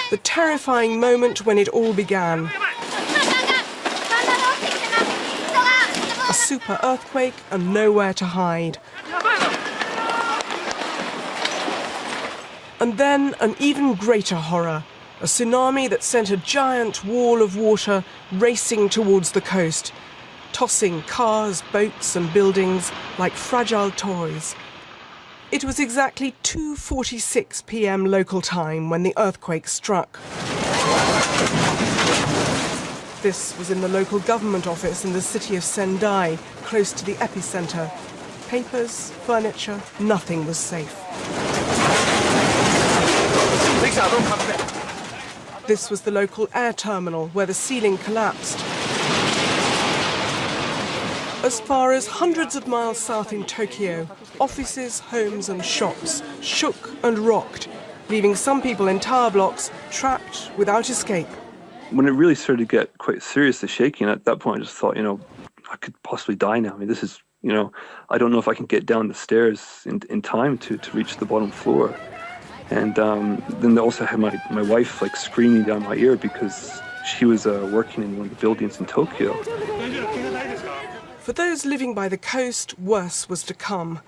The terrifying moment when it all began. A super earthquake and nowhere to hide. And then an even greater horror. A tsunami that sent a giant wall of water racing towards the coast, tossing cars, boats and buildings like fragile toys. It was exactly 2:46 p.m. local time when the earthquake struck. This was in the local government office in the city of Sendai, close to the epicenter. Papers, furniture, nothing was safe. This was the local air terminal where the ceiling collapsed. As far as hundreds of miles south in Tokyo, offices, homes and shops shook and rocked, leaving some people in tower blocks trapped without escape. When it really started to get quite serious, the shaking, at that point I just thought, I could possibly die now. I mean, this is, I don't know if I can get down the stairs in time to reach the bottom floor. And then I also had my wife screaming down my ear because she was working in one of the buildings in Tokyo. For those living by the coast, worse was to come.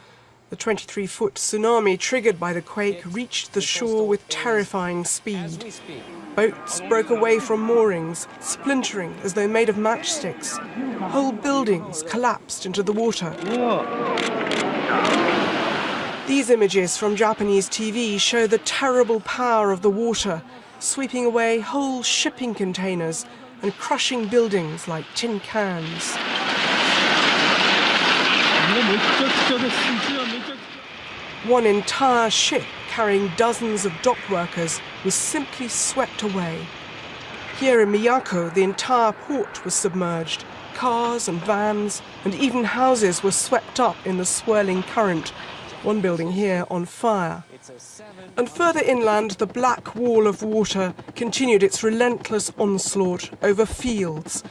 The 23-foot tsunami triggered by the quake reached the shore with terrifying speed. Boats broke away from moorings, splintering as though made of matchsticks. Whole buildings collapsed into the water. These images from Japanese TV show the terrible power of the water, sweeping away whole shipping containers and crushing buildings like tin cans. One entire ship carrying dozens of dock workers was simply swept away. Here in Miyako, the entire port was submerged. Cars and vans and even houses were swept up in the swirling current. One building here on fire. And further inland, the black wall of water continued its relentless onslaught over fields.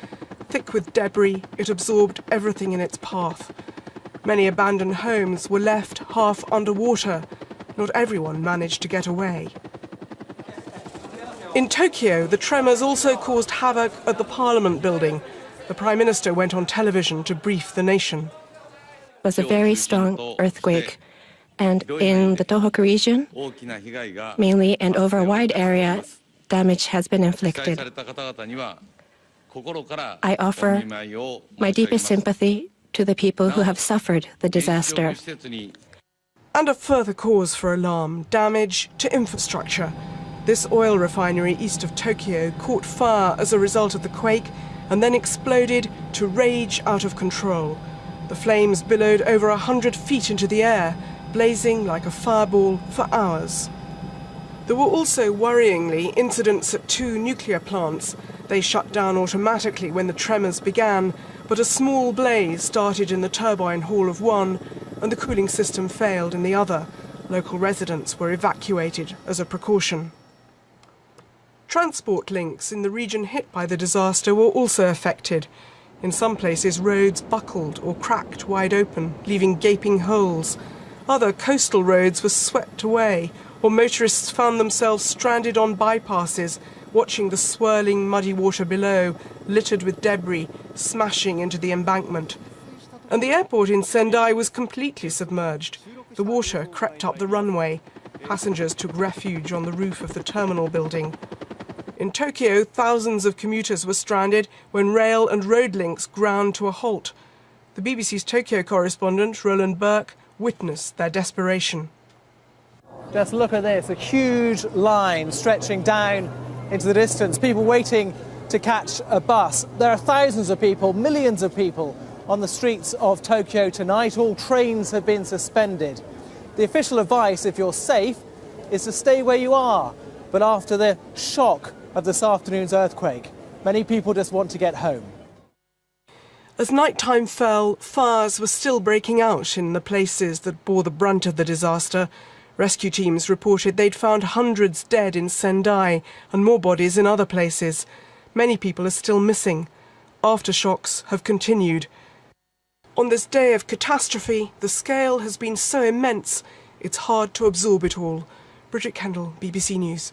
Thick with debris, it absorbed everything in its path. Many abandoned homes were left half underwater. Not everyone managed to get away. In Tokyo, the tremors also caused havoc at the Parliament building. The Prime Minister went on television to brief the nation. It was a very strong earthquake. And in the Tohoku region, mainly and over a wide area, damage has been inflicted. I offer my deepest sympathy to the people who have suffered the disaster. And a further cause for alarm, damage to infrastructure. This oil refinery east of Tokyo caught fire as a result of the quake and then exploded to rage out of control. The flames billowed over 100 feet into the air, blazing like a fireball for hours. There were also, worryingly, incidents at 2 nuclear plants. They shut down automatically when the tremors began, but a small blaze started in the turbine hall of one, and the cooling system failed in the other. Local residents were evacuated as a precaution. Transport links in the region hit by the disaster were also affected. In some places, roads buckled or cracked wide open, leaving gaping holes. Other coastal roads were swept away, or motorists found themselves stranded on bypasses, watching the swirling muddy water below, littered with debris, smashing into the embankment. And the airport in Sendai was completely submerged. The water crept up the runway. Passengers took refuge on the roof of the terminal building. In Tokyo, thousands of commuters were stranded when rail and road links ground to a halt. The BBC's Tokyo correspondent, Roland Burke, witnessed their desperation. Just look at this, a huge line stretching down into the distance, people waiting to catch a bus. There are thousands of people, millions of people on the streets of Tokyo tonight. All trains have been suspended. The official advice, if you're safe, is to stay where you are. But after the shock of this afternoon's earthquake, many people just want to get home. As nighttime fell, fires were still breaking out in the places that bore the brunt of the disaster. Rescue teams reported they'd found hundreds dead in Sendai and more bodies in other places. Many people are still missing. Aftershocks have continued. On this day of catastrophe, the scale has been so immense, it's hard to absorb it all. Bridget Kendall, BBC News.